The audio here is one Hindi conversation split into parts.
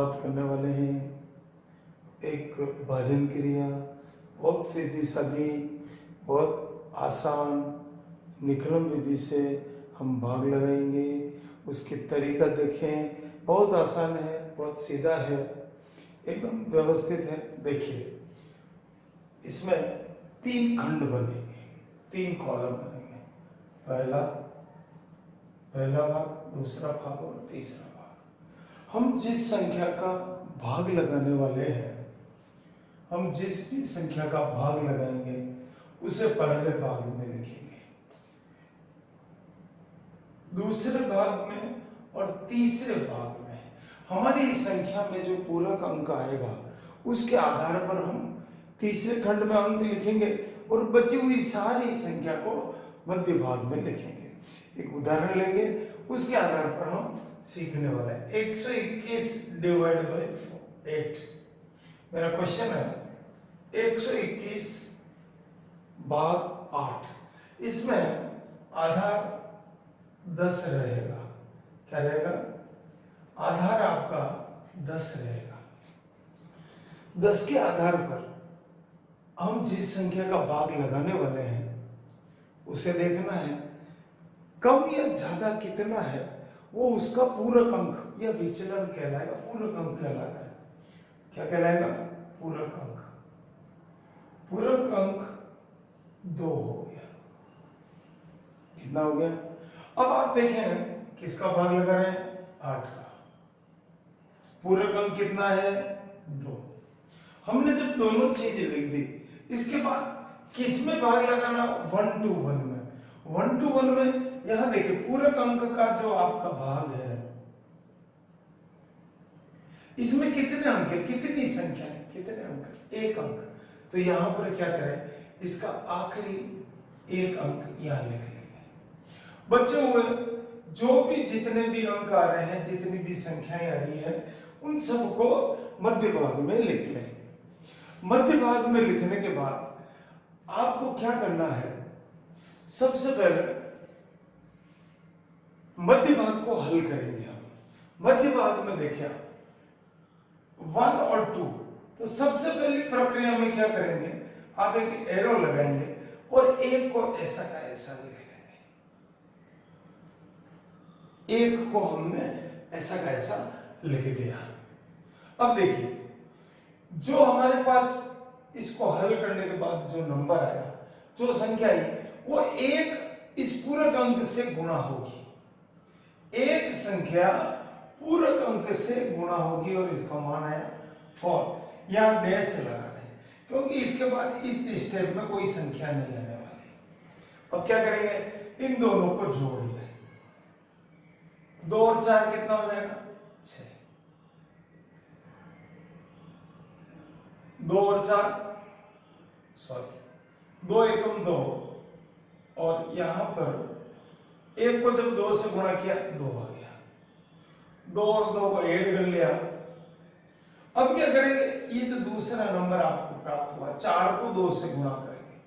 बात करने वाले हैं एक भजन क्रिया, बहुत सीधी सादी, बहुत आसान निकलम विधि से हम भाग लगाएंगे। उसकी तरीका देखें, बहुत आसान है, बहुत सीधा है, एकदम व्यवस्थित है। देखिए, इसमें 3 खंड बनेंगे, 3 कॉलम बनेंगे। पहला भाग, दूसरा भाग और तीसरा भाग। हम जिस संख्या का भाग लगाने वाले हैं, हम जिस भी संख्या का भाग लगाएंगे उसे पहले भाग में लिखेंगे, दूसरे भाग में और तीसरे भाग में हमारी संख्या में जो पूरक अंक आएगा उसके आधार पर हम तीसरे खंड में अंक लिखेंगे और बची हुई सारी संख्या को मध्य भाग में लिखेंगे। एक उदाहरण लेंगे, उसके आधार पर हम सीखने वाले हैं। 121 डिवाइड बाय 8। मेरा क्वेश्चन है 121 भाग 8। इसमें आधार 10 रहेगा। क्या रहेगा? आधार आपका 10 रहेगा। 10 के आधार पर हम जिस संख्या का भाग लगाने वाले हैं उसे देखना है, कम या ज्यादा कितना है वो उसका पूरक अंक या विचलन कहलाएगा। पूरक अंक कहलाता है। क्या कहलाएगा? पूरक अंक। पूरक अंक 2 हो गया। कितना हो गया? अब आप देखें किसका भाग लगा रहे हैं? 8 का। पूरक अंक कितना है? 2। हमने जब दोनों चीजें लिख दी, इसके बाद किस में भाग लगाना? 1 to 1 में। 1 to 1 में यहां देखिए, पूरक अंक का जो आपका भाग है इसमें कितने अंक है, कितनी संख्या है, कितने अंक? 1 अंक। तो यहां पर क्या करें, इसका आखिरी 1 अंक यहां लिख लेंगे। बचे हुए जो भी जितने भी अंक आ रहे हैं, जितनी भी संख्याएं आ रही है, उन सबको मध्य भाग में लिख लें। मध्य भाग में लिखने के बाद आपको क्या करना है? सबसे पहले मध्य भाग को हल करेंगे हम। मध्य भाग में देखिए 1 और 2, तो सबसे पहली प्रक्रिया में क्या करेंगे, आप एक एरो लगाएंगे और 1 को ऐसा का ऐसा लिख लेंगे। 1 को हमने ऐसा का ऐसा लिख दिया। अब देखिए, जो हमारे पास इसको हल करने के बाद जो नंबर आया, जो संख्या आई, वो 1 इस पूरक अंक से गुणा होगी। एक संख्या पूरक अंक से गुणा होगी और इसका मान आया 4। यहां डैश लगा दें क्योंकि इसके बाद इस स्टेप में कोई संख्या नहीं आने वाली। अब क्या करेंगे, इन दोनों को जोड़ लें। 2 और 4 कितना हो जाएगा? 6। 2 और 4 2 एकम 2, और यहां पर 1 को जब 2 से गुणा किया 2 आ गया। 2 और 2 को ऐड कर लिया। अब क्या करेंगे, ये जो दूसरा नंबर आपको प्राप्त हुआ, 4 को 2 से गुणा करेंगे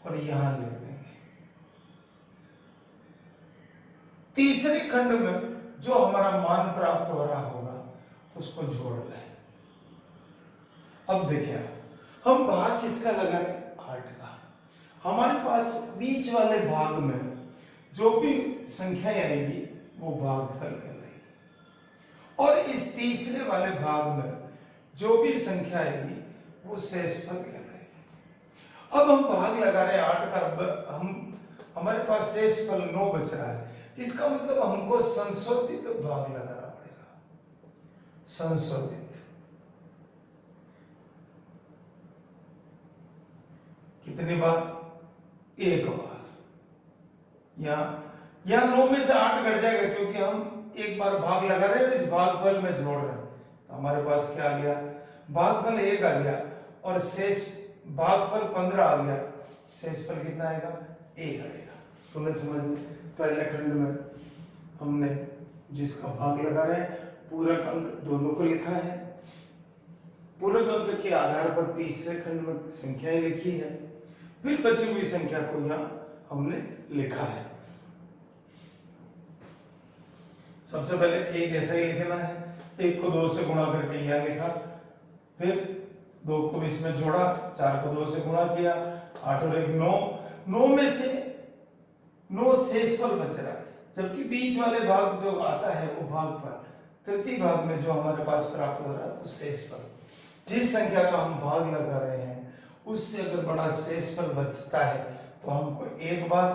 और यहां लिख देंगे। तीसरे खंड में जो हमारा मान प्राप्त हो रहा होगा उसको जोड़ लें। अब देखिए, हम भाग किसका लगा रहे हैं? 8 का। हमारे पास बीच वाले भाग में जो भी संख्याएं आएगी वो भागफल कहलाएगी, और इस तीसरे वाले भाग में जो भी संख्या आएगी वो शेषफल कहलाएगी। अब हम भाग लगा रहे हैं 8 का, हमारे पास शेषफल 9 बच रहा है। इसका मतलब हमको संशोधित भाग लगाना पड़ेगा। संशोधित कितनी बार? 1 बार। यहां 9 में से 8 घट जाएगा क्योंकि हम एक बार भाग लगा रहे हैं, इस भागफल में जोड़ रहे हैं। तो हमारे पास क्या आ गया? भागफल 1 आ गया और शेष भागफल 15 आ गया। शेषफल कितना आएगा? 1 आएगा। तुमने समझ में? पहले खंड में हमने जिसका भाग लगा रहे हैं, पूरक अंक दोनों को लिखा है। पूरक अंक के आधार पर तीसरे खंड में संख्याएं लिखी है, फिर बची हुई संख्या को यहां हमने लिखा है। सबसे पहले 1 ऐसा ही लिखना है, 1 को 2 से गुणा करके यहाँ लिखा, फिर 2 को इसमें जोड़ा, 4 को 2 से गुणा किया, 8 और 1 9, 9 में से 9 शेषफल बच रहा है, जबकि बीच वाले भाग जो आता है वो भागफल, तृतीय भाग में जो हमारे पास प्राप्त हो रहा है वो शेषफल। जिस संख्या का हम भाग लगा रहे हैं उससे अगर बड़ा शेषफल बचता है तो हमको एक बार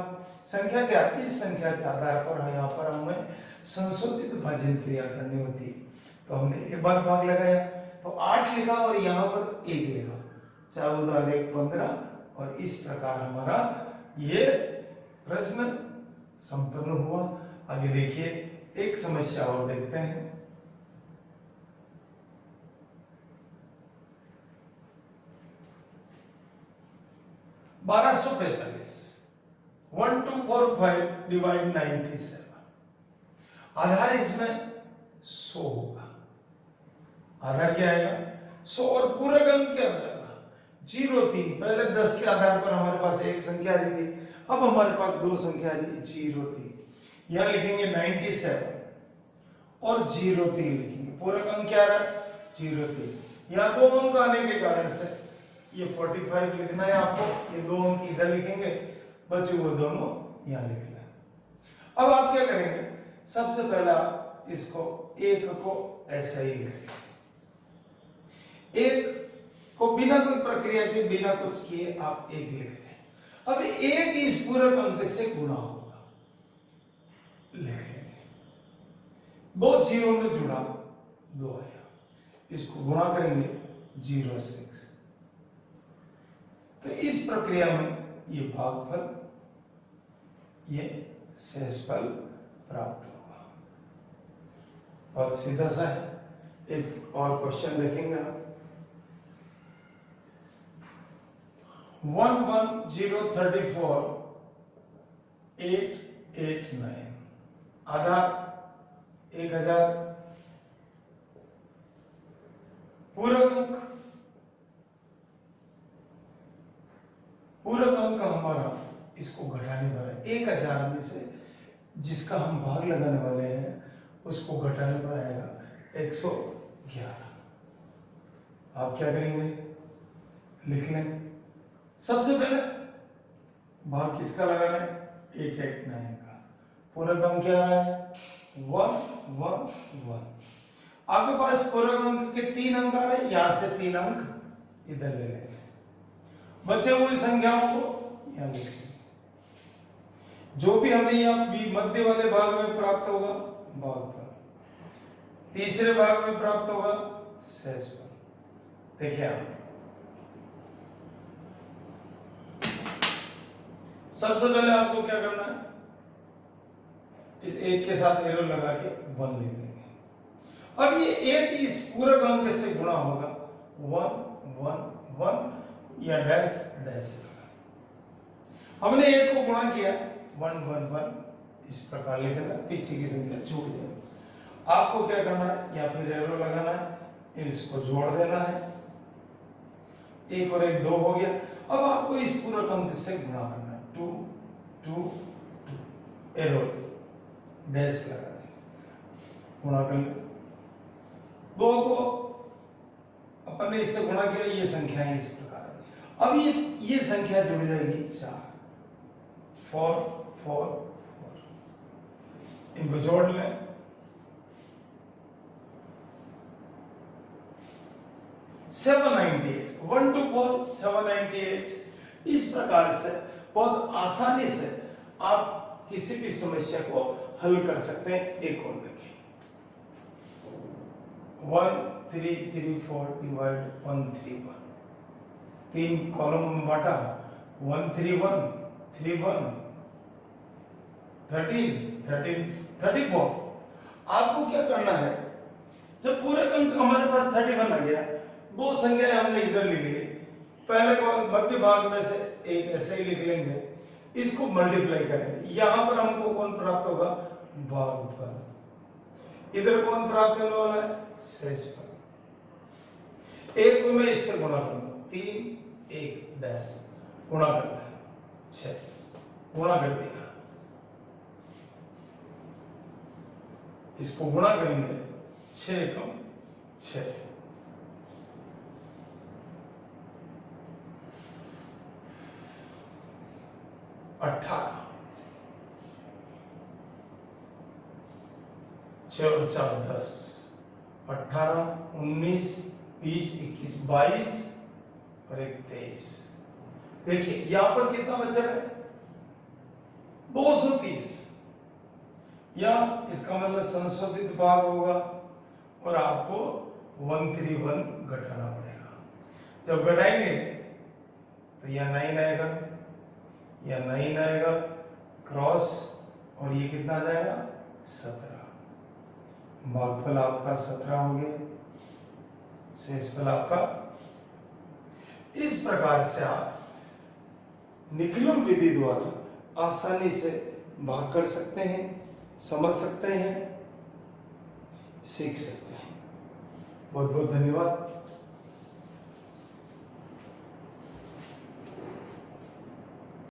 संख्या क्या, इस संख्या के आधार पर यहाँ पर हमें संशोधित भाजन क्रिया करनी होती है। तो हमने एक बार भाग लगाया तो 8 लिखा और यहाँ पर 1 लिखा, 14 और 1 15, और इस प्रकार हमारा ये प्रश्न संपन्न हुआ। आगे देखिए एक समस्या और देखते हैं। 1245 1245 डिवाइड 97, आधार इसमें 100 होगा। आधार क्या आएगा 100 और पूरक अंक क्या आएगा 03। पहले 10 के आधार पर हमारे पास एक संख्या आ रही थी, अब हमारे पास दो संख्या आ रही 03। यहां लिखेंगे 97 और 03 लिखेंगे, पूरक अंक क्या आ रहा है 03। यहाँ दो अंक आने के कारण से ये 45 लिखना है आपको, ये दो अंक इधर लिखेंगे, बचे हुए दोनों यहाँ लिखना है। अब आप क्या करेंगे, सबसे पहला इसको एक को ऐसा ही लिखेंगे, एक को बिना कोई प्रक्रिया के बिना कुछ किए आप एक लिख रहे। अब एक इस पूरक अंक से गुणा होगा, लिखेंगे, दो जीरो में जुड़ा 2 आया, इसको गुणा करेंगे 06। तो इस प्रक्रिया में ये भागफल, ये शेषफल प्राप्त होगा। बहुत सीधा सा है। एक और क्वेश्चन देखेंगे आप, 11034 889, आधार 1000, पूरक अंक हमारा इसको घटाने वाला है 1000 में से जिसका हम भाग लगाने वाले हैं उसको घटाने पर आएगा 111। आप क्या करेंगे, लिख लें। सबसे पहले भाग किसका लगाना है 889 का, पूरक अंक क्या है 111। आपके पास पूरक अंक के 3 अंक आ रहे हैं, यहां से 3 अंक इधर ले लेंगे, बचे हुए संख्याओं को यहां लिखेंगे। जो भी हमें यहाँ मध्य वाले भाग में प्राप्त होगा भागफल, तीसरे भाग में प्राप्त होगा शेषफल। देखिए आप सबसे पहले आपको क्या करना है, इस एक के साथ एरो लगा के 1 लिख देंगे। अब ये एक इस पूरक अंक से गुणा होगा 1 1 1 या डैश डैश। हमने एक को गुणा किया 1 1 1, इस प्रकार लिखना, पीछे की संख्या छूट जाएगी। आपको क्या करना है, या फिर एरो लगाना है, इसको जोड़ देना है, 1 और 1 2 हो गया। अब आपको इस पूरक अंक से गुणा करना है 2 2 2, एरो डैश लगा दें, गुणा कर ले। 2 को अपन ने इससे गुणा किया, ये संख्याएं इस प्रकार है। अब ये संख्या जुड़ जाएगी 4 4 4 4, इनको जोड़ लें, 798 1 2 4 798। इस प्रकार से बहुत आसानी से आप किसी भी समस्या को हल कर सकते हैं। एक और देखें, 1334 डिवाइड 131, 3 कॉलम में बांटा, 131 31 13 13 34। आपको क्या करना है, जब पूरे अंक हमारे पास 31 आ गया, दो संख्याएं हमने इधर लिख ली, पहले को मध्य भाग में से एक ऐसे ही लिख लेंगे, इसको मल्टीप्लाई करेंगे। यहां पर हमको कौन प्राप्त होगा भागफल, इधर कौन प्राप्त होने वाला है शेषफल। एक को मैं इससे गुणा करूंगा, 3 1 डैश, गुणा करना है 6, गुणा कर दिया, इसको गुणा करेंगे 6 एकम 6, 18, 6 और 4 10, 18, 19, 20, 21, 22 और 23। देखिए यहां पर कितना बचा है? 230, या इसका मतलब संशोधित भाग होगा और आपको 131 घटाना पड़ेगा। जब घटाएंगे तो यह 9 आएगा, यह 9 आएगा क्रॉस, और ये कितना आ जाएगा? 17। भागफल आपका 17 हो गया, शेषफल आपका। इस प्रकार से आप निखिलम विधि द्वारा आसानी से भाग कर सकते हैं, समझ सकते हैं, सीख सकते हैं। बहुत बहुत धन्यवाद।